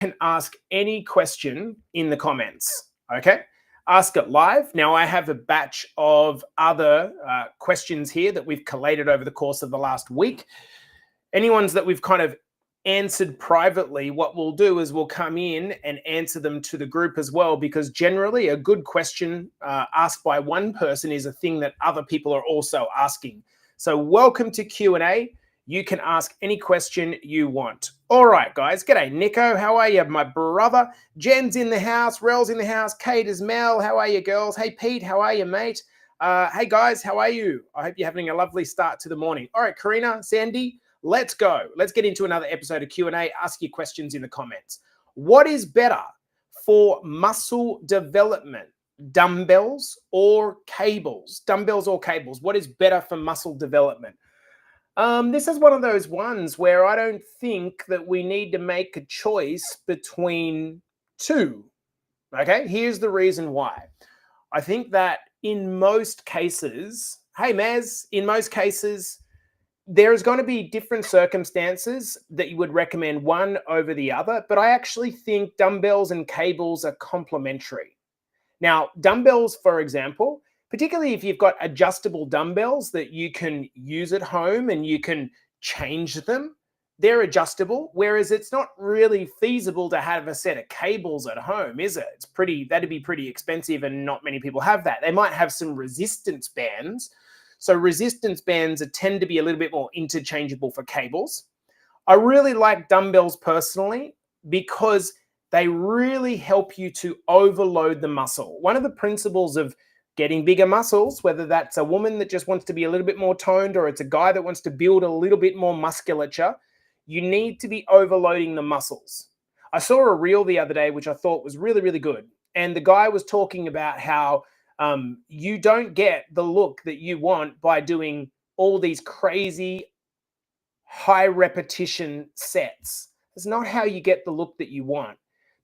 can ask any question in the comments. Okay, ask it live. Now I have a batch of other questions here that we've collated over the course of the last week. Any ones that we've kind of answered privately, what we'll do is we'll come in and answer them to the group as well, because generally a good question asked by one person is a thing that other people are also asking. So welcome to Q&A. You can ask any question you want. All right, guys. G'day, Nico. How are you, my brother? Jen's in the house. Rel's in the house. Kate is Mel. How are you, girls? Hey, Pete. How are you, mate? Hey, guys. How are you? I hope you're having a lovely start to the morning. All right, Karina, Sandy, let's go. Let's get into another episode of Q&A. Ask your questions in the comments. What is better for muscle development? Dumbbells or cables? Dumbbells or cables? What is better for muscle development? This is one of those ones where I don't think that we need to make a choice between two. Okay, here's the reason why. I think that in most cases, hey Maz, in most cases, there's going to be different circumstances that you would recommend one over the other, but I actually think dumbbells and cables are complementary. Now, dumbbells, for example, particularly if you've got adjustable dumbbells that you can use at home and you can change them, they're adjustable, whereas it's not really feasible to have a set of cables at home, is it? That'd be pretty expensive and not many people have that. They might have some resistance bands. So resistance bands tend to be a little bit more interchangeable for cables. I really like dumbbells personally because they really help you to overload the muscle. One of the principles of getting bigger muscles, whether that's a woman that just wants to be a little bit more toned or it's a guy that wants to build a little bit more musculature, you need to be overloading the muscles. I saw a reel the other day, which I thought was really, really good. And the guy was talking about how you don't get the look that you want by doing all these crazy high repetition sets. It's not how you get the look that you want.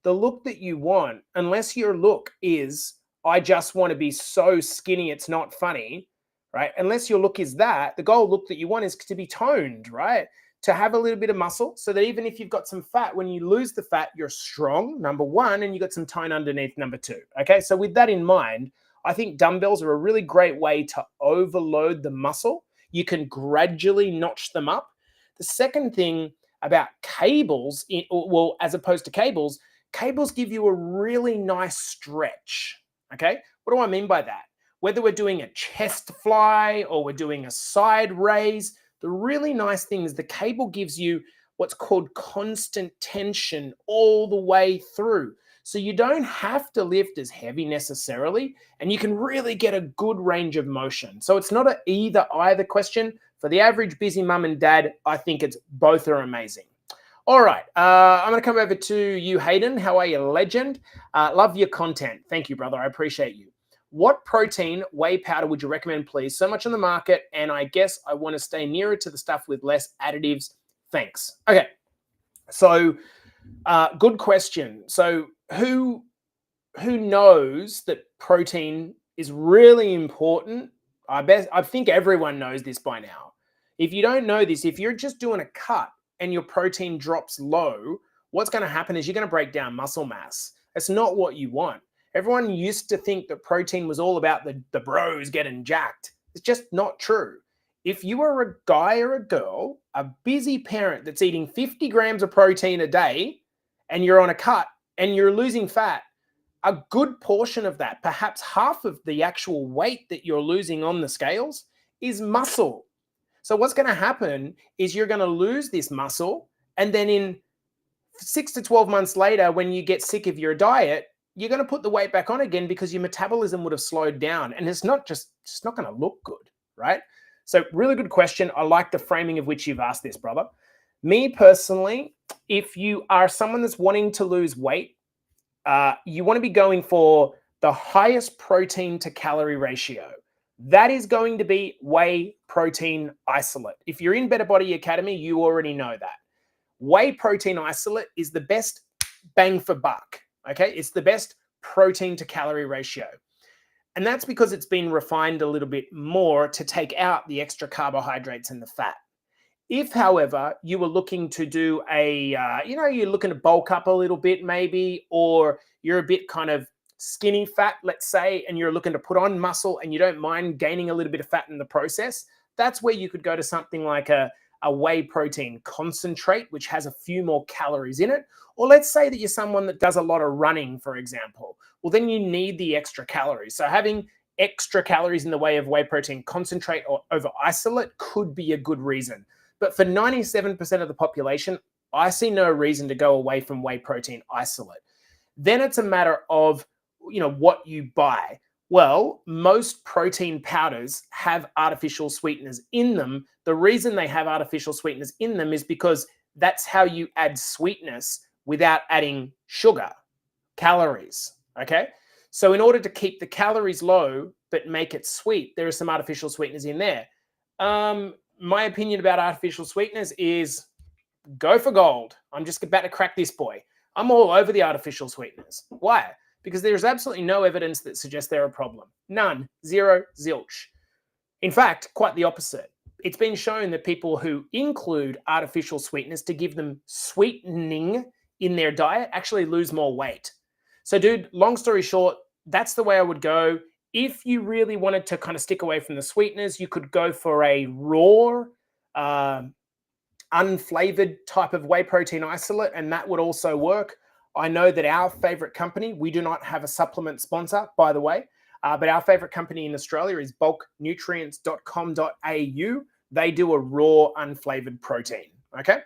The look that you want, unless your look is, I just want to be so skinny it's not funny, right? Unless your look is that, the goal look that you want is to be toned, right? To have a little bit of muscle so that even if you've got some fat, when you lose the fat, you're strong, number one, and you got some tone underneath, number two. Okay, so with that in mind, I think dumbbells are a really great way to overload the muscle. You can gradually notch them up. The second thing about cables, as opposed to cables give you a really nice stretch. Okay, what do I mean by that? Whether we're doing a chest fly or we're doing a side raise, the really nice thing is the cable gives you what's called constant tension all the way through. So you don't have to lift as heavy necessarily, and you can really get a good range of motion. So it's not an either question. For the average busy mum and dad, I think both are amazing. All right, I'm going to come over to you, Hayden. How are you, legend? Love your content. Thank you, brother. I appreciate you. What protein whey powder would you recommend, please? So much on the market, and I guess I want to stay nearer to the stuff with less additives. Thanks. Okay, so good question. So who knows that protein is really important? I think everyone knows this by now. If you don't know this, if you're just doing a cut and your protein drops low, what's going to happen is you're going to break down muscle mass. That's not what you want. Everyone used to think that protein was all about the bros getting jacked. It's just not true. If you are a guy or a girl, a busy parent that's eating 50 grams of protein a day, and you're on a cut and you're losing fat, a good portion of that, perhaps half of the actual weight that you're losing on the scales, is muscle. So what's going to happen is you're going to lose this muscle, and then in 6 to 12 months later, when you get sick of your diet, you're going to put the weight back on again because your metabolism would have slowed down, and it's not going to look good, right? So really good question. I like the framing of which you've asked this, brother. Me personally, if you are someone that's wanting to lose weight, you want to be going for the highest protein to calorie ratio. That is going to be whey protein isolate. If you're in Better Body Academy, you already know that. Whey protein isolate is the best bang for buck, okay? It's the best protein to calorie ratio. And that's because it's been refined a little bit more to take out the extra carbohydrates and the fat. If, however, you were looking to do you're looking to bulk up a little bit maybe, or you're a bit kind of skinny fat, let's say, and you're looking to put on muscle and you don't mind gaining a little bit of fat in the process, that's where you could go to something like a whey protein concentrate, which has a few more calories in it. Or let's say that you're someone that does a lot of running, for example. Well, then you need the extra calories. So having extra calories in the way of whey protein concentrate or over isolate could be a good reason. But for 97% of the population, I see no reason to go away from whey protein isolate. Then it's a matter of, what you buy. Well, most protein powders have artificial sweeteners in them. The reason they have artificial sweeteners in them is because that's how you add sweetness without adding sugar, calories, okay? So in order to keep the calories low but make it sweet, there are some artificial sweeteners in there. My opinion about artificial sweeteners is go for gold. I'm just about to crack this boy. I'm all over the artificial sweeteners. Why? Because there's absolutely no evidence that suggests they're a problem. None. Zero. Zilch. In fact, quite the opposite. It's been shown that people who include artificial sweeteners to give them sweetening in their diet actually lose more weight. So, dude, long story short, that's the way I would go. If you really wanted to kind of stick away from the sweeteners, you could go for a raw, unflavored type of whey protein isolate, and that would also work. I know that our favorite company, we do not have a supplement sponsor, by the way, but our favorite company in Australia is bulknutrients.com.au. They do a raw, unflavored protein, okay?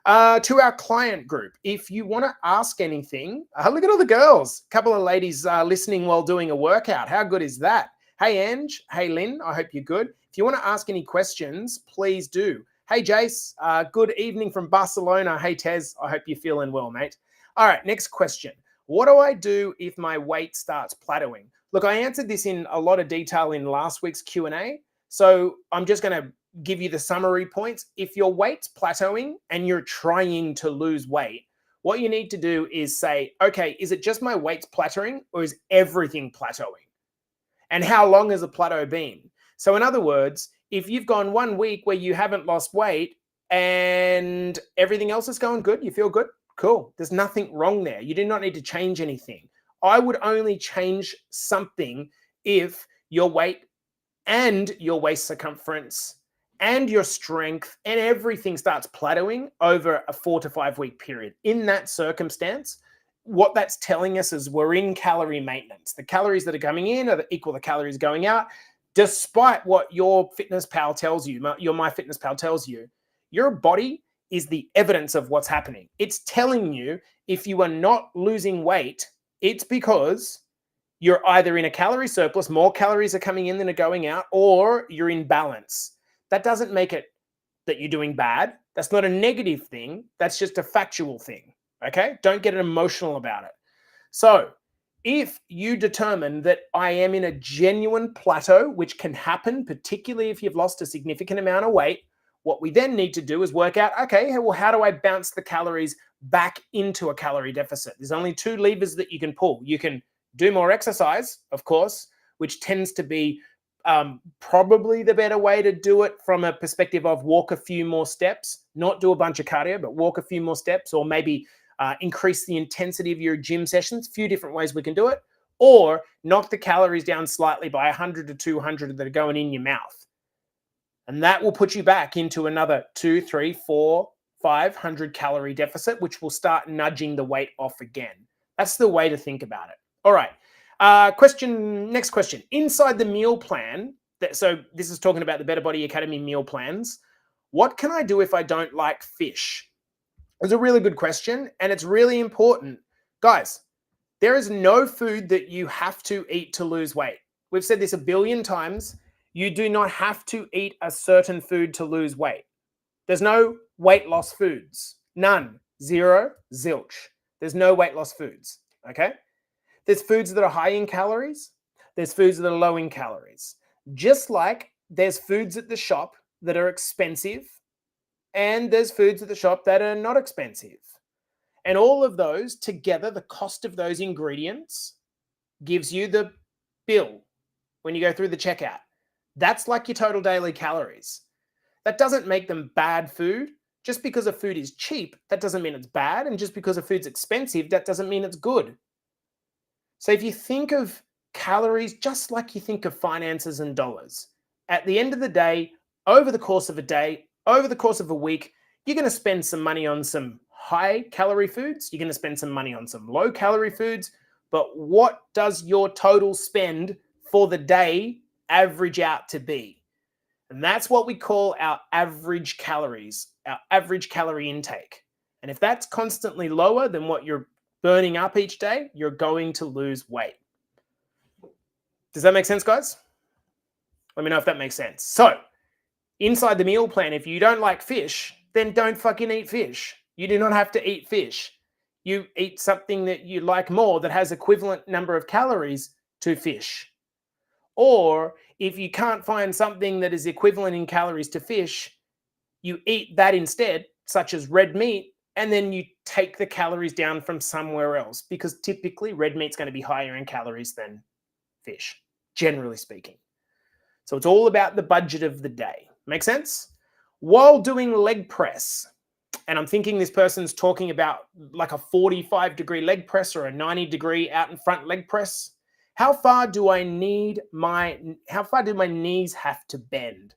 To our client group, if you want to ask anything, look at all the girls. A couple of ladies listening while doing a workout. How good is that? Hey, Ange. Hey, Lynn. I hope you're good. If you want to ask any questions, please do. Hey, Jace. Good evening from Barcelona. Hey, Tez. I hope you're feeling well, mate. All right, next question. What do I do if my weight starts plateauing? Look, I answered this in a lot of detail in last week's Q&A, so I'm just going to give you the summary points. If your weight's plateauing and you're trying to lose weight, what you need to do is say, okay, is it just my weight's plateauing or is everything plateauing? And how long has the plateau been? So in other words, if you've gone 1 week where you haven't lost weight and everything else is going good, you feel good, cool. There's nothing wrong there. You do not need to change anything. I would only change something if your weight and your waist circumference and your strength and everything starts plateauing over a 4 to 5 week period. In that circumstance, what that's telling us is we're in calorie maintenance. The calories that are coming in are equal to calories going out, despite what your FitnessPal tells you, your MyFitnessPal tells you. Your body is the evidence of what's happening. It's telling you if you are not losing weight, it's because you're either in a calorie surplus, more calories are coming in than are going out, or you're in balance. That doesn't make it that you're doing bad. That's not a negative thing. That's just a factual thing, okay? Don't get emotional about it. So if you determine that I am in a genuine plateau, which can happen, particularly if you've lost a significant amount of weight, what we then need to do is work out, okay, well, how do I bounce the calories back into a calorie deficit? There's only 2 levers that you can pull. You can do more exercise, of course, which tends to be probably the better way to do it from a perspective of walk a few more steps, not do a bunch of cardio, but walk a few more steps, or maybe increase the intensity of your gym sessions. A few different ways we can do it. Or knock the calories down slightly by 100 to 200 that are going in your mouth. And that will put you back into another 2, 3, 4, 500 calorie deficit, which will start nudging the weight off again. That's the way to think about it. All right. Next question. Inside the meal plan, so this is talking about the Better Body Academy meal plans. What can I do if I don't like fish? It's a really good question, and it's really important. Guys, there is no food that you have to eat to lose weight. We've said this a billion times. You do not have to eat a certain food to lose weight. There's no weight loss foods. None. Zero. Zilch. There's no weight loss foods. Okay? There's foods that are high in calories. There's foods that are low in calories. Just like there's foods at the shop that are expensive and there's foods at the shop that are not expensive. And all of those together, the cost of those ingredients gives you the bill when you go through the checkout. That's like your total daily calories. That doesn't make them bad food. Just because a food is cheap, that doesn't mean it's bad. And just because a food's expensive, that doesn't mean it's good. So if you think of calories just like you think of finances and dollars, at the end of the day, over the course of a day, over the course of a week, you're going to spend some money on some high calorie foods. You're going to spend some money on some low calorie foods. But what does your total spend for the day average out to be? And that's what we call our average calories, our average calorie intake. And if that's constantly lower than what you're burning up each day, you're going to lose weight. Does that make sense, guys? Let me know if that makes sense. So, inside the meal plan, if you don't like fish, then don't fucking eat fish. You do not have to eat fish. You eat something that you like more that has equivalent number of calories to fish. Or if you can't find something that is equivalent in calories to fish, you eat that instead, such as red meat, and then you take the calories down from somewhere else, because typically red meat's going to be higher in calories than fish, generally speaking. So it's all about the budget of the day. Make sense? While doing leg press, and I'm thinking this person's talking about like a 45-degree leg press or a 90-degree out in front leg press. How far do my knees have to bend?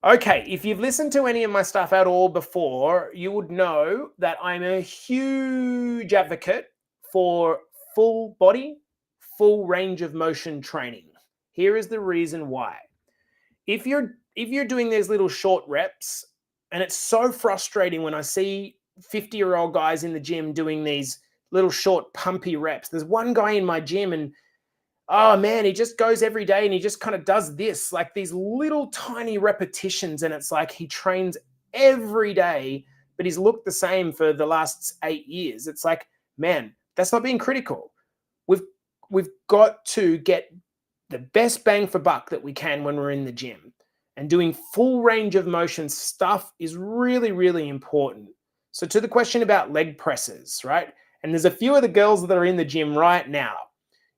Okay, if you've listened to any of my stuff at all before, you would know that I'm a huge advocate for full body, full range of motion training. Here is the reason why. If you're doing these little short reps, and it's so frustrating when I see 50-year-old guys in the gym doing these little short pumpy reps. There's one guy in my gym and oh man, he just goes every day and he just kind of does this, like these little tiny repetitions. And it's like he trains every day, but he's looked the same for the last 8 years. It's like, man, that's not being critical. We've got to get the best bang for buck that we can when we're in the gym. And doing full range of motion stuff is really, really important. So to the question about leg presses, right? And there's a few of the girls that are in the gym right now.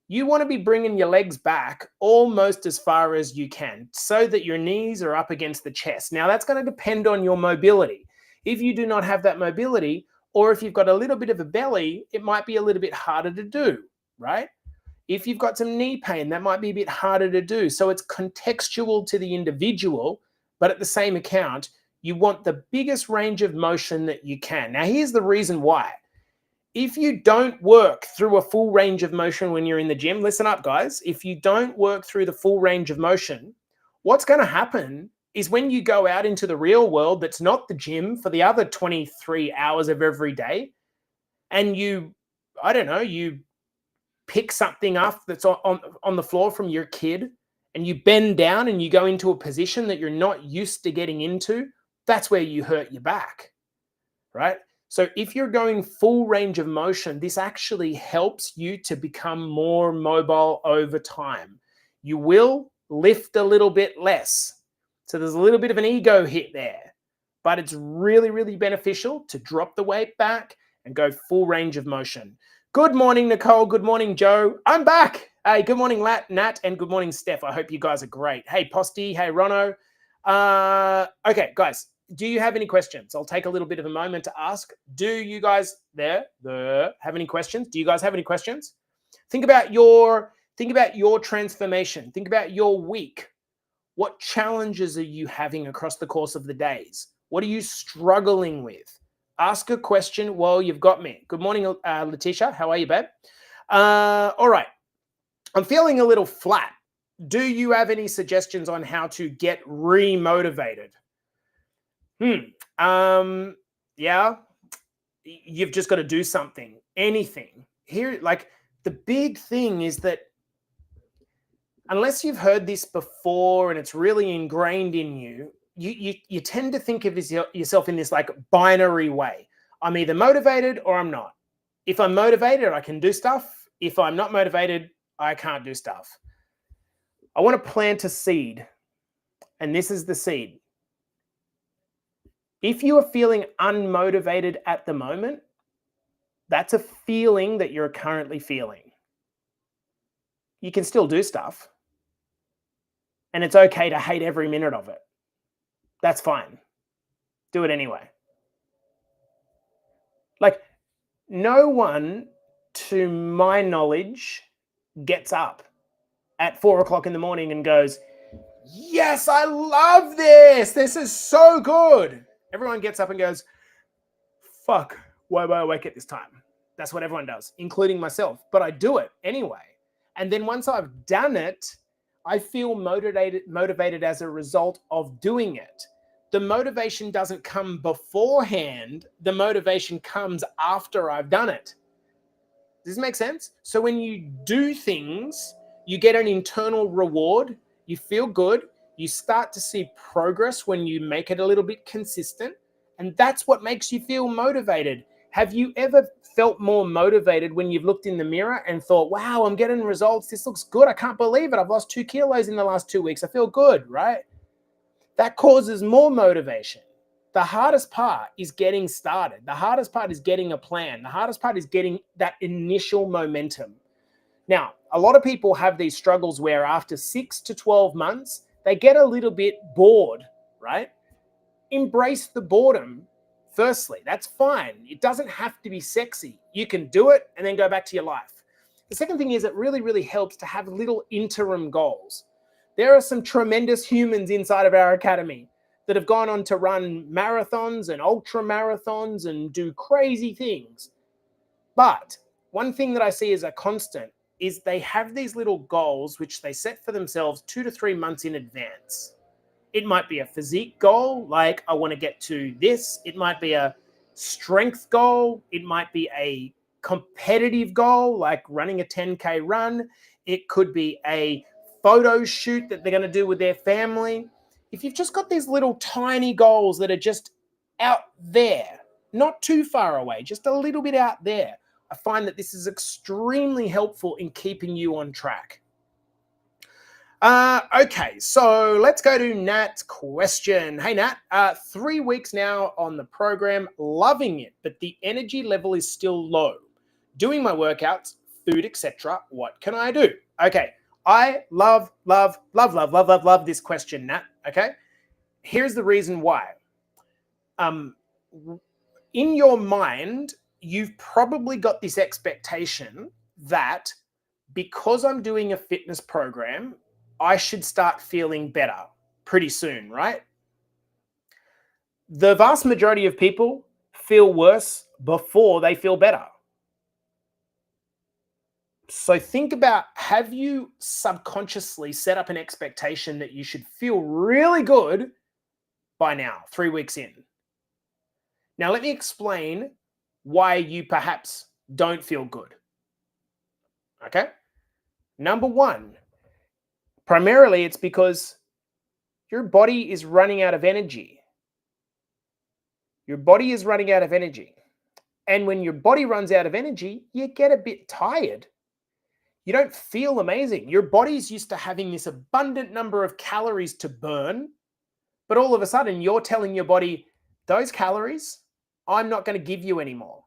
You want to be bringing your legs back almost as far as you can so that your knees are up against the chest. Now, that's going to depend on your mobility. If you do not have that mobility, or if you've got a little bit of a belly, it might be a little bit harder to do, right? If you've got some knee pain, that might be a bit harder to do. So it's contextual to the individual, but at the same account, you want the biggest range of motion that you can. Now, here's the reason why. If you don't work through a full range of motion when you're in the gym, listen up, guys. If you don't work through the full range of motion, what's going to happen is when you go out into the real world that's not the gym for the other 23 hours of every day, and you pick something up that's on the floor from your kid, and you bend down and you go into a position that you're not used to getting into, that's where you hurt your back, right? So if you're going full range of motion, this actually helps you to become more mobile over time. You will lift a little bit less. So there's a little bit of an ego hit there, but it's really, really beneficial to drop the weight back and go full range of motion. Good morning, Nicole. Good morning, Joe. I'm back. Hey, good morning, Nat, and good morning, Steph. I hope you guys are great. Hey, Posty. Hey, Rono. Okay, guys, do you have any questions? I'll take a little bit of a moment to ask. Do you guys have any questions? Do you guys have any questions? Think about your transformation. Think about your week. What challenges are you having across the course of the days? What are you struggling with? Ask a question while you've got me. Good morning, Letitia. How are you, babe? All right. I'm feeling a little flat. Do you have any suggestions on how to get re-motivated? Yeah. You've just got to do something. Anything. Here, like the big thing is that unless you've heard this before and it's really ingrained in you, you tend to think of yourself in this like binary way. I'm either motivated or I'm not. If I'm motivated, I can do stuff. If I'm not motivated, I can't do stuff. I want to plant a seed, and this is the seed. If you are feeling unmotivated at the moment, that's a feeling that you're currently feeling. You can still do stuff, and it's okay to hate every minute of it. That's fine. Do it anyway. Like, no one, to my knowledge, gets up at 4 o'clock in the morning and goes, yes, I love this. This is so good. Everyone gets up and goes, fuck, why am I awake at this time? That's what everyone does, including myself. But I do it anyway. And then once I've done it, I feel motivated as a result of doing it. The motivation doesn't come beforehand. The motivation comes after I've done it. Does this make sense? So when you do things, you get an internal reward. You feel good. You start to see progress when you make it a little bit consistent. And that's what makes you feel motivated. Have you ever felt more motivated when you've looked in the mirror and thought, wow, I'm getting results. This looks good. I can't believe it. I've lost 2 kilos in the last 2 weeks. I feel good, right? That causes more motivation. The hardest part is getting started. The hardest part is getting a plan. The hardest part is getting that initial momentum. Now, a lot of people have these struggles where after 6 to 12 months, they get a little bit bored, right? Embrace the boredom. Firstly, that's fine. It doesn't have to be sexy. You can do it and then go back to your life. The second thing is it really, really helps to have little interim goals. There are some tremendous humans inside of our academy that have gone on to run marathons and ultra marathons and do crazy things. But one thing that I see as a constant is they have these little goals which they set for themselves 2 to 3 months in advance. It might be a physique goal, like I want to get to this. It might be a strength goal. It might be a competitive goal, like running a 10K run. It could be a photo shoot that they're going to do with their family. If you've just got these little tiny goals that are just out there, not too far away, just a little bit out there, I find that this is extremely helpful in keeping you on track. Okay, so let's go to Nat's question. Hey, Nat, 3 weeks now on the program, loving it, but the energy level is still low. Doing my workouts, food, etc. What can I do? Okay, I love this question, Nat. Okay, here's the reason why. In your mind, you've probably got this expectation that because I'm doing a fitness program, I should start feeling better pretty soon, right? The vast majority of people feel worse before they feel better. So think about, have you subconsciously set up an expectation that you should feel really good by now, 3 weeks in? Now, let me explain why you perhaps don't feel good. Okay? Number one, primarily it's because your body is running out of energy. Your body is running out of energy. And when your body runs out of energy, you get a bit tired. You don't feel amazing. Your body's used to having this abundant number of calories to burn, but all of a sudden you're telling your body, those calories, I'm not going to give you anymore.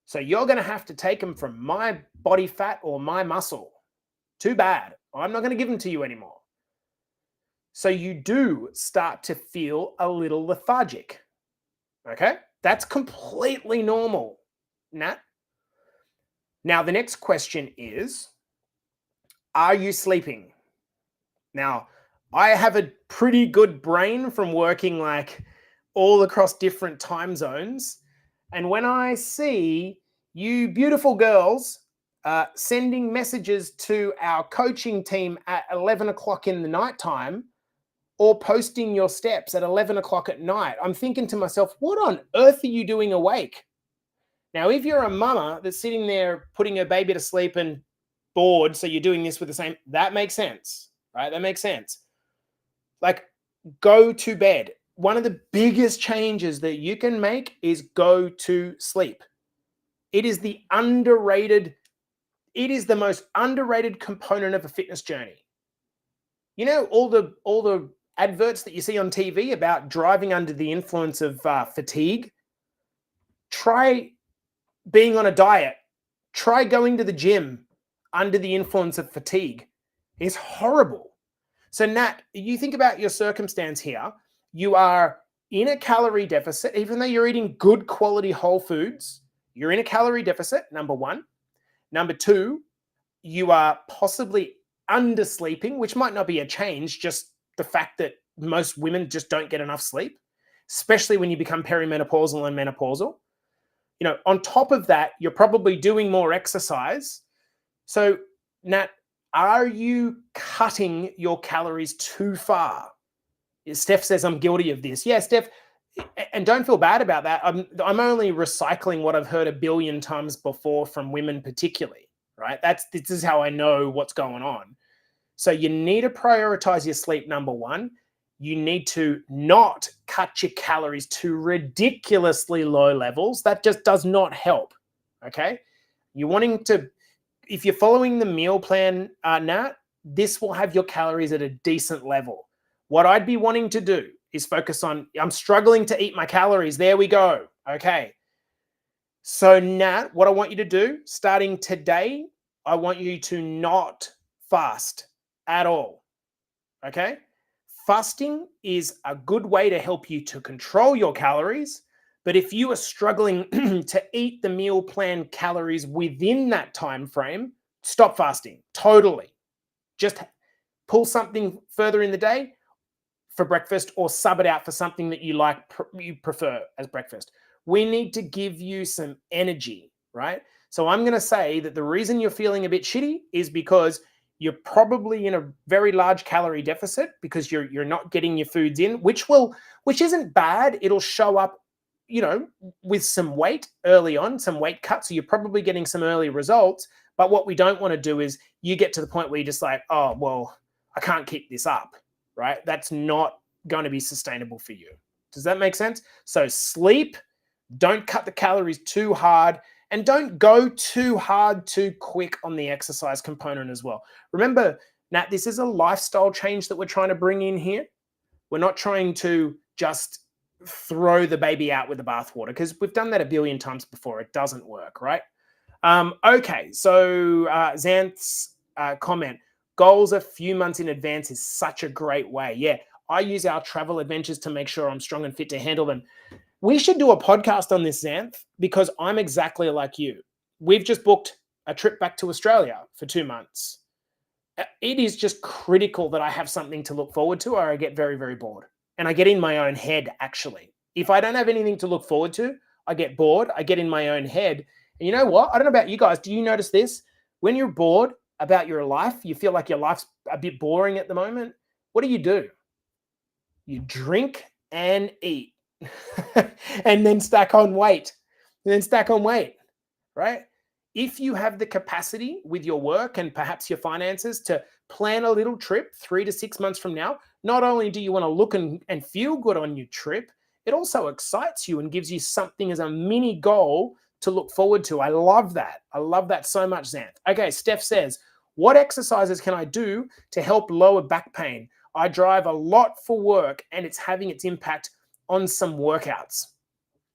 So you're going to have to take them from my body fat or my muscle. Too bad. I'm not going to give them to you anymore. So you do start to feel a little lethargic. Okay? That's completely normal, Nat. Now, the next question is, are you sleeping? Now, I have a pretty good brain from working like all across different time zones. And when I see you beautiful girls sending messages to our coaching team at 11 o'clock in the nighttime or posting your steps at 11 o'clock at night, I'm thinking to myself, what on earth are you doing awake? Now, if you're a mama that's sitting there putting her baby to sleep and bored, so you're doing this with the same, that makes sense, right? That makes sense. Like, go to bed. One of the biggest changes that you can make is go to sleep. It is the most underrated component of a fitness journey. You know, all the adverts that you see on TV about driving under the influence of fatigue. Try being on a diet. Try going to the gym under the influence of fatigue. It's horrible. So Nat, you think about your circumstance here. you are in a calorie deficit, even though you're eating good quality whole foods, you're in a calorie deficit, number one. Number two, you are possibly undersleeping, which might not be a change, just the fact that most women just don't get enough sleep, especially when you become perimenopausal and menopausal. On top of that, you're probably doing more exercise. So, Nat, are you cutting your calories too far? Steph says I'm guilty of this. Yeah, Steph, and don't feel bad about that. I'm only recycling what I've heard a billion times before from women particularly, right? This is how I know what's going on. So you need to prioritize your sleep, number one. You need to not cut your calories to ridiculously low levels. That just does not help, okay? If you're following the meal plan, Nat, this will have your calories at a decent level. What I'd be wanting to do is focus on, I'm struggling to eat my calories. There we go. Okay. So Nat, what I want you to do, starting today, I want you to not fast at all. Okay. Fasting is a good way to help you to control your calories. But if you are struggling to eat the meal plan calories within that time frame, stop fasting totally. Just pull something further in the day for breakfast or sub it out for something that you prefer as breakfast. We need to give you some energy, right? So I'm going to say that the reason you're feeling a bit shitty is because you're probably in a very large calorie deficit because you're not getting your foods in, which isn't bad. It'll show up, with some weight early on, some weight cut. So you're probably getting some early results. But what we don't want to do is you get to the point where you're just like, oh, well, I can't keep this up, right? That's not going to be sustainable for you. Does that make sense? So sleep, don't cut the calories too hard, and don't go too hard too quick on the exercise component as well. Remember, Nat, this is a lifestyle change that we're trying to bring in here. We're not trying to just throw the baby out with the bathwater because we've done that a billion times before. It doesn't work, right? Okay, so Xanth's comment, goals a few months in advance is such a great way. Yeah, I use our travel adventures to make sure I'm strong and fit to handle them. We should do a podcast on this, Xanth, because I'm exactly like you. We've just booked a trip back to Australia for 2 months. It is just critical that I have something to look forward to or I get very, very bored. And I get in my own head, actually. If I don't have anything to look forward to, I get bored. I get in my own head. And you know what? I don't know about you guys. Do you notice this? When you're bored about your life, you feel like your life's a bit boring at the moment. What do? You drink and eat. And then stack on weight. Right? If you have the capacity with your work and perhaps your finances to plan a little trip 3 to 6 months from now, not only do you want to look and feel good on your trip, it also excites you and gives you something as a mini goal to look forward to. I love that. I love that so much, Xanth. Okay, Steph says, what exercises can I do to help lower back pain? I drive a lot for work and it's having its impact on some workouts.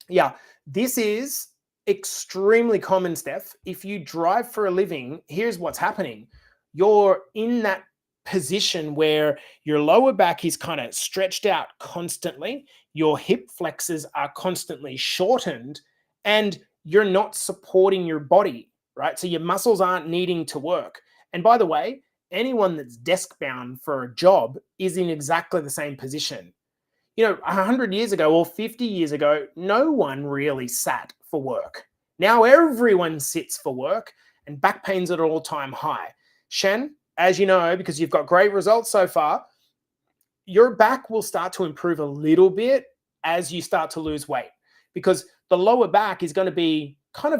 Yeah, this is extremely common, Steph. If you drive for a living, here's what's happening. You're in that position where your lower back is kind of stretched out constantly. Your hip flexors are constantly shortened and you're not supporting your body, right? So your muscles aren't needing to work. And by the way, anyone that's desk bound for a job is in exactly the same position. 100 years ago or 50 years ago, no one really sat for work. Now everyone sits for work and back pain's at an all-time high. Shen, as you know, because you've got great results so far, your back will start to improve a little bit as you start to lose weight because the lower back is going to be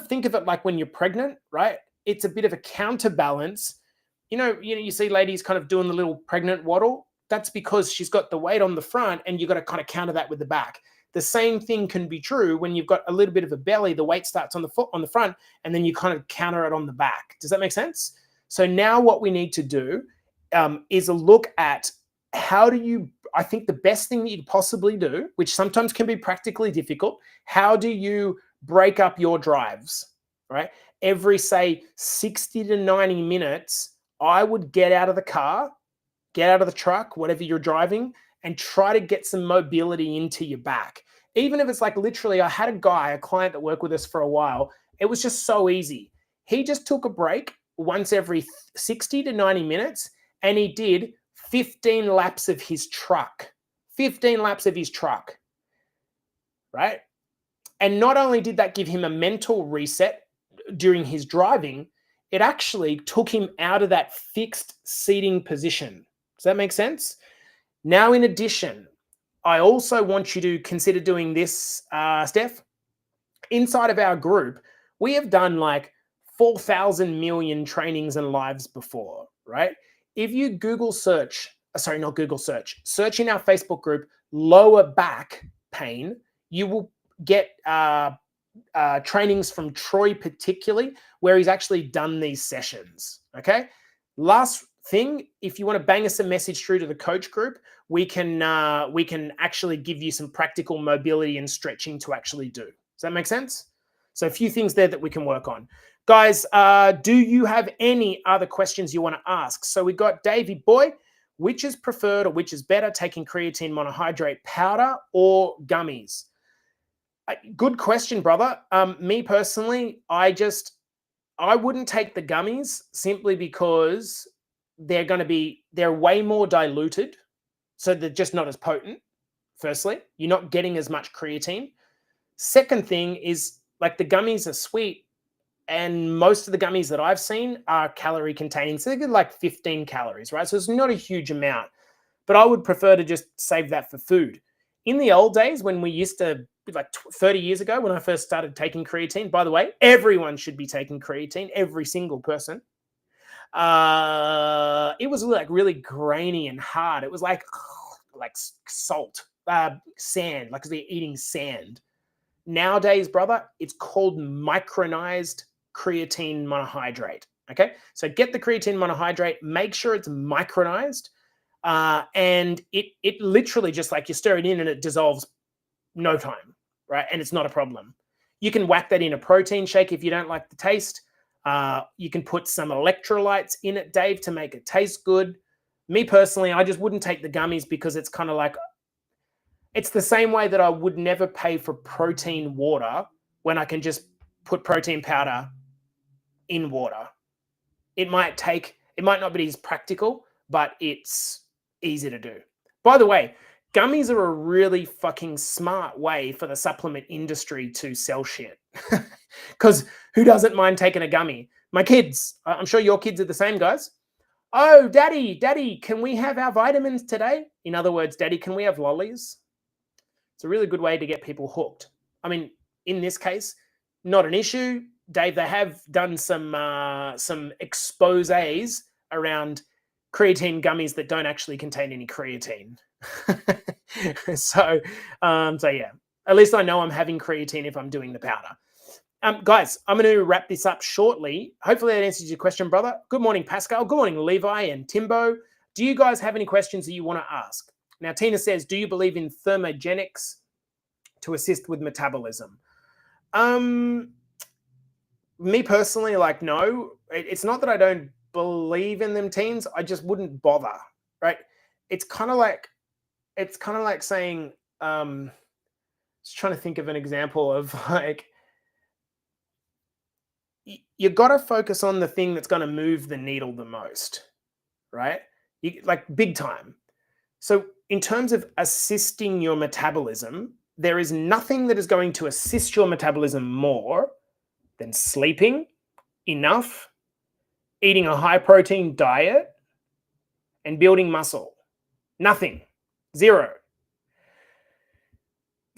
think of it like when you're pregnant, right? It's a bit of a counterbalance. You see ladies kind of doing the little pregnant waddle. That's because she's got the weight on the front and you've got to kind of counter that with the back. The same thing can be true when you've got a little bit of a belly, the weight starts on the front, and then you kind of counter it on the back. Does that make sense? So now what we need to do is a look at I think the best thing that you could possibly do, which sometimes can be practically difficult, how do you break up your drives, right? Every, say, 60 to 90 minutes, I would get out of the car, get out of the truck, whatever you're driving, and try to get some mobility into your back. Even if it's like literally, I had a client that worked with us for a while. It was just so easy. He just took a break once every 60 to 90 minutes and he did 15 laps of his truck. 15 laps of his truck, right? And not only did that give him a mental reset during his driving, it actually took him out of that fixed seating position. Does that make sense? Now, in addition, I also want you to consider doing this, Steph. Inside of our group, we have done like 4,000 million trainings and lives before, right? If you search in our Facebook group, lower back pain, you will get trainings from Troy particularly, where he's actually done these sessions, okay? Last thing, if you want to bang us a message through to the coach group, we can actually give you some practical mobility and stretching to actually do. Does that make sense? So a few things there that we can work on. Guys, do you have any other questions you want to ask? So we got Davey Boy, which is preferred or which is better, taking creatine monohydrate powder or gummies? Good question, brother. Me personally, I wouldn't take the gummies simply because they're way more diluted. So they're just not as potent. Firstly, you're not getting as much creatine. Second thing is, like, the gummies are sweet, and most of the gummies that I've seen are calorie containing. So they're like 15 calories, right? So it's not a huge amount, but I would prefer to just save that for food. In the old days, when we used to, like 30 years ago, when I first started taking creatine, by the way, everyone should be taking creatine, every single person. It was like really grainy and hard. It was like salt, sand, like they're eating sand. Nowadays, brother, it's called micronized creatine monohydrate. Okay, so get the creatine monohydrate, make sure it's micronized, and it literally just, like, you stir it in and it dissolves no time, right? And it's not a problem. You can whack that in a protein shake if you don't like the taste. You can put some electrolytes in it, Dave, to make it taste good. Me personally, I just wouldn't take the gummies because it's kind of like, it's the same way that I would never pay for protein water when I can just put protein powder in water. It might not be as practical, but it's easy to do. By the way, gummies are a really fucking smart way for the supplement industry to sell shit. Because who doesn't mind taking a gummy? My kids, I'm sure your kids are the same, guys. Oh, daddy, can we have our vitamins today? In other words, daddy, can we have lollies? It's a really good way to get people hooked. I mean, in this case, not an issue. Dave, they have done some exposés around creatine gummies that don't actually contain any creatine. So yeah, at least I know I'm having creatine if I'm doing the powder. Guys, I'm going to wrap this up shortly. Hopefully that answers your question, brother. Good morning, Pascal. Good morning, Levi and Timbo. Do you guys have any questions that you want to ask? Now, Tina says, do you believe in thermogenics to assist with metabolism? Me personally, like, no. It's not that I don't believe in them, teens. I just wouldn't bother, right? It's kind of like saying, just trying to think of an example of, like, you got to focus on the thing that's going to move the needle the most, right? Like, big time. So in terms of assisting your metabolism, there is nothing that is going to assist your metabolism more than sleeping enough, eating a high protein diet, and building muscle. Nothing. Zero.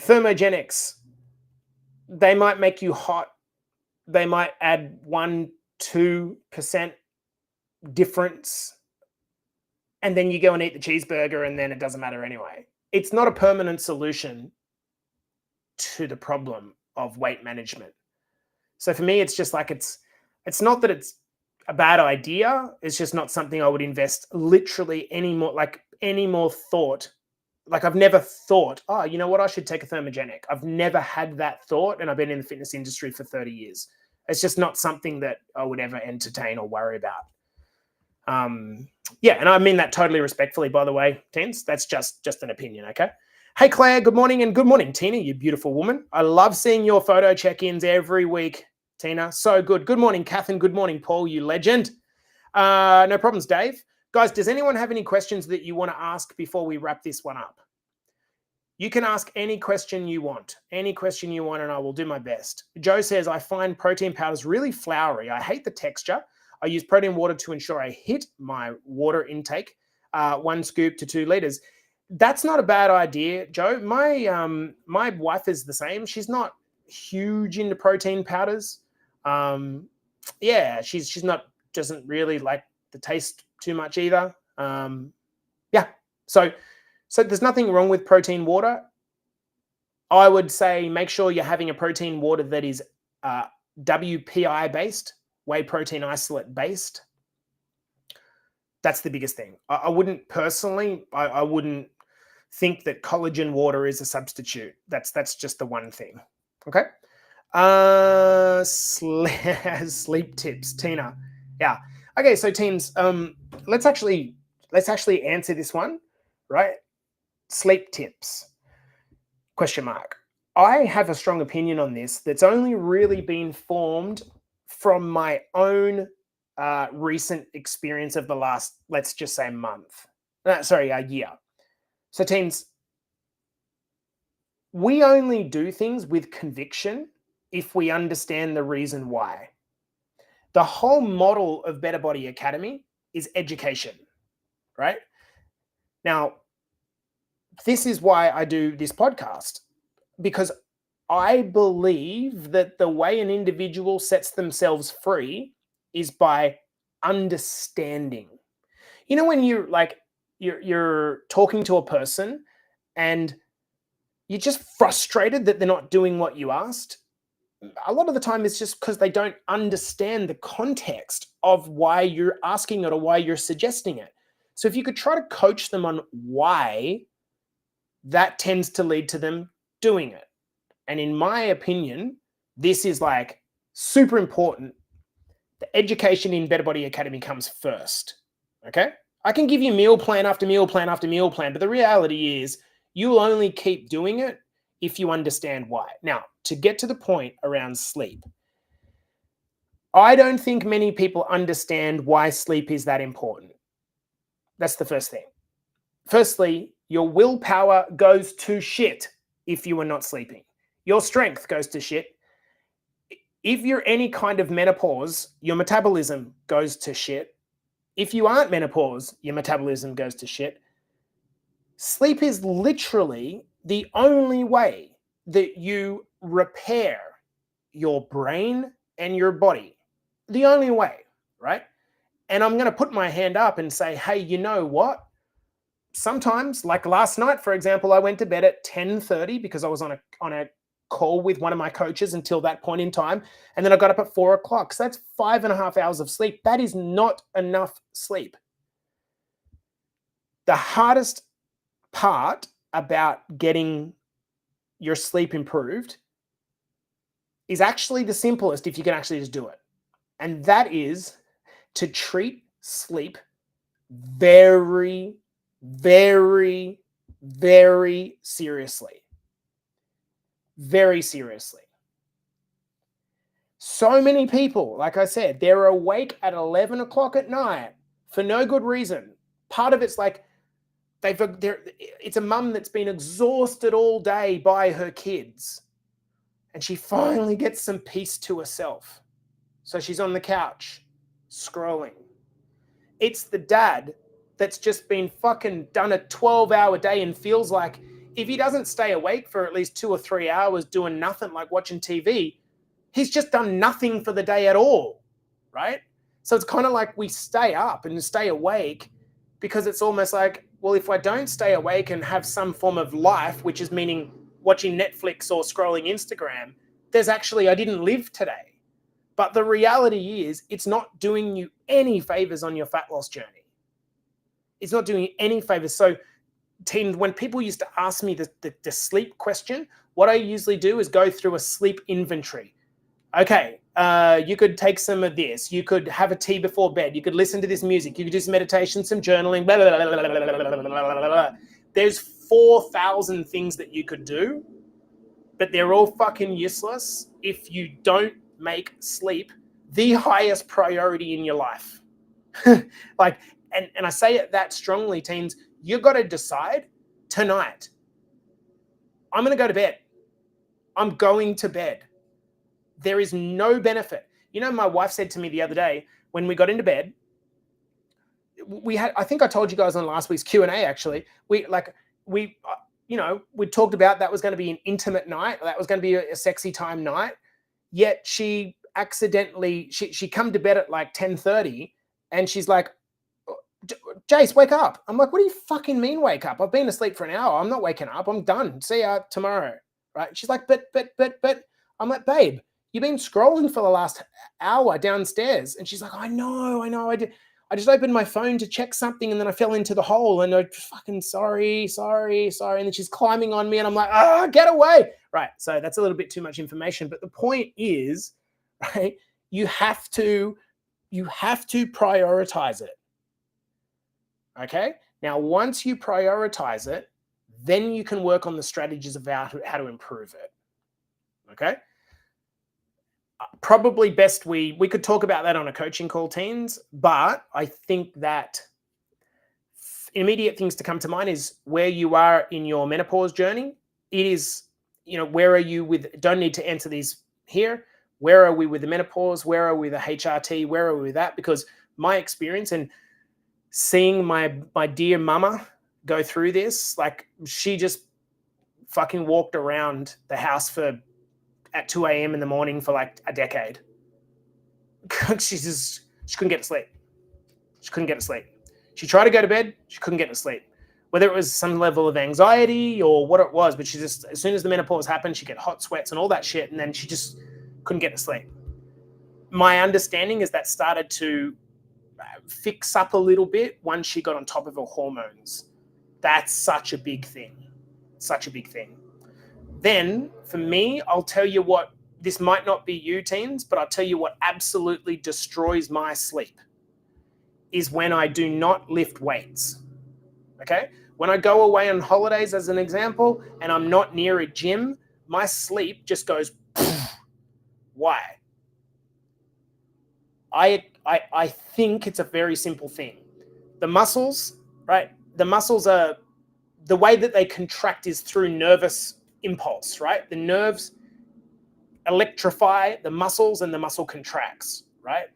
Thermogenics, they might make you hot. They might add 1-2% difference. And then you go and eat the cheeseburger and then it doesn't matter anyway. It's not a permanent solution to the problem of weight management. So for me, it's just like, it's not that it's a bad idea. It's just not something I would invest literally any more thought. Like, I've never thought, oh, you know what, I should take a thermogenic. I've never had that thought, and I've been in the fitness industry for 30 years. It's just not something that I would ever entertain or worry about. Yeah, and I mean that totally respectfully, by the way, Teens. That's just an opinion, okay? Hey, Claire, good morning, and good morning, Tina, you beautiful woman. I love seeing your photo check-ins every week, Tina. So good. Good morning, Kath, and good morning, Paul, you legend. No problems, Dave. Guys, does anyone have any questions that you want to ask before we wrap this one up? You can ask any question you want, and I will do my best. Joe says, I find protein powders really floury. I hate the texture. I use protein water to ensure I hit my water intake, 1 scoop to 2 liters. That's not a bad idea, Joe. My wife is the same. She's not huge into protein powders. Yeah, she's not, doesn't really like the taste too much either. Yeah, so there's nothing wrong with protein water. I would say make sure you're having a protein water that is WPI based, whey protein isolate based. That's the biggest thing. I wouldn't personally, I wouldn't think that collagen water is a substitute. That's just the one thing. Okay. Sleep tips, Tina. Yeah. Okay, so teams, let's actually answer this one, right? Sleep tips, question mark. I have a strong opinion on this that's only really been formed from my own recent experience of the last, let's just say, a year. So teams, we only do things with conviction if we understand the reason why. The whole model of Better Body Academy is education, right? Now, this is why I do this podcast, because I believe that the way an individual sets themselves free is by understanding. You know, when you're talking to a person and you're just frustrated that they're not doing what you asked, a lot of the time it's just because they don't understand the context of why you're asking it or why you're suggesting it. So if you could try to coach them on why, that tends to lead to them doing it. And in my opinion, this is like super important. The education in Better Body Academy comes first. Okay? I can give you meal plan after meal plan after meal plan, but the reality is you'll only keep doing it if you understand why. Now, to get to the point around sleep, I don't think many people understand why sleep is that important. That's the first thing. Firstly, your willpower goes to shit if you are not sleeping. Your strength goes to shit. If you're any kind of menopause, your metabolism goes to shit. If you aren't menopause, your metabolism goes to shit. Sleep is literally the only way that you repair your brain and your body. The only way, right? And I'm going to put my hand up and say, hey, you know what? Sometimes, like last night, for example, I went to bed at 10:30 because I was on a call with one of my coaches until that point in time. And then I got up at 4 o'clock. So that's 5.5 hours of sleep. That is not enough sleep. The hardest part about getting your sleep improved is actually the simplest if you can actually just do it. And that is to treat sleep very, very, very seriously. Very seriously. So many people, like I said, they're awake at 11 o'clock at night for no good reason. Part of it's like it's a mum that's been exhausted all day by her kids, and she finally gets some peace to herself. So she's on the couch scrolling. It's the dad that's just been fucking done a 12-hour day and feels like if he doesn't stay awake for at least 2 or 3 hours doing nothing like watching TV, he's just done nothing for the day at all, right? So it's kind of like we stay up and stay awake because it's almost like, well, if I don't stay awake and have some form of life, which is meaning watching Netflix or scrolling Instagram, there's actually, I didn't live today. But the reality is it's not doing you any favors on your fat loss journey. It's not doing you any favors. So team, when people used to ask me the sleep question, what I usually do is go through a sleep inventory. Okay, You could take some of this. You could have a tea before bed. You could listen to this music. You could do some meditation, some journaling. Blah, blah, blah, blah, blah, blah, blah. There's 4,000 things that you could do, but they're all fucking useless if you don't make sleep the highest priority in your life. Like, and I say it that strongly, teens. You got to decide tonight. I'm going to go to bed. I'm going to bed. There is no benefit. You know, my wife said to me the other day when we got into bed, we had, I think I told you guys on last week's Q&A, actually, we talked about that was going to be an intimate night. That was going to be a sexy time night. Yet she accidentally, she come to bed at like 10:30 and she's like, Jace, wake up. I'm like, what do you fucking mean wake up? I've been asleep for an hour. I'm not waking up. I'm done. See ya tomorrow. Right? She's like, but. I'm like, babe, you've been scrolling for the last hour downstairs. And she's like, I know. I just opened my phone to check something and then I fell into the hole and I fucking sorry. And then she's climbing on me and I'm like, get away. Right. So that's a little bit too much information. But the point is, right, you have to prioritize it. Okay. Now, once you prioritize it, then you can work on the strategies about how to improve it. Okay. Probably best we could talk about that on a coaching call, teens, but I think that immediate things to come to mind is where you are in your menopause journey. It is, where are you with, don't need to answer these here. Where are we with the menopause? Where are we with the HRT? Where are we with that? Because my experience and seeing my dear mama go through this, like she just fucking walked around the house at 2 a.m. in the morning for like a decade. She couldn't get to sleep. She couldn't get to sleep. She tried to go to bed. She couldn't get to sleep. Whether it was some level of anxiety or what it was, but she just, as soon as the menopause happened, she'd get hot sweats and all that shit. And then she just couldn't get to sleep. My understanding is that started to fix up a little bit once she got on top of her hormones. That's such a big thing. Such a big thing. Then for me, I'll tell you what, this might not be you teens, but I'll tell you what absolutely destroys my sleep is when I do not lift weights. Okay. When I go away on holidays, as an example, and I'm not near a gym, my sleep just goes, why? I think it's a very simple thing. The muscles, right? The muscles are, the way that they contract is through nervous impulse, right? The nerves electrify the muscles and the muscle contracts, right?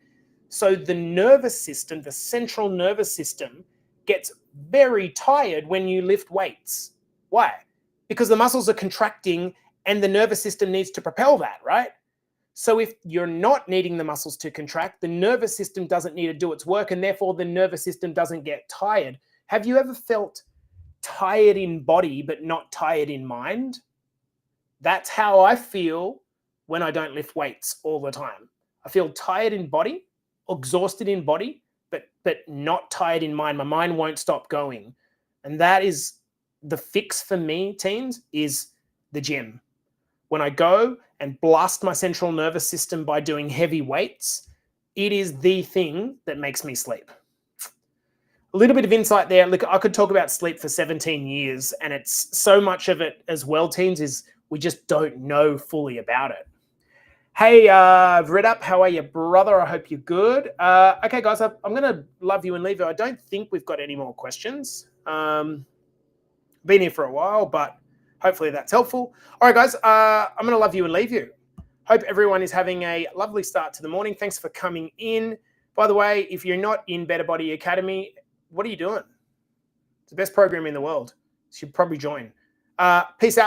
So the nervous system, the central nervous system, gets very tired when you lift weights. Why? Because the muscles are contracting and the nervous system needs to propel that, right? So if you're not needing the muscles to contract, the nervous system doesn't need to do its work, and therefore the nervous system doesn't get tired. Have you ever felt tired in body but not tired in mind? That's how I feel when I don't lift weights all the time. I feel tired in body, exhausted in body, but not tired in mind. My mind won't stop going. And that is the fix for me, teens, is the gym. When I go and blast my central nervous system by doing heavy weights, it is the thing that makes me sleep. A little bit of insight there. Look, I could talk about sleep for 17 years, and it's so much of it as well, teens, is we just don't know fully about it. Hey, Vredup, how are you, brother? I hope you're good. Okay, guys, I'm going to love you and leave you. I don't think we've got any more questions. Been here for a while, but hopefully that's helpful. All right, guys, I'm going to love you and leave you. Hope everyone is having a lovely start to the morning. Thanks for coming in. By the way, if you're not in Better Body Academy, what are you doing? It's the best program in the world. You should probably join. Peace out, guys.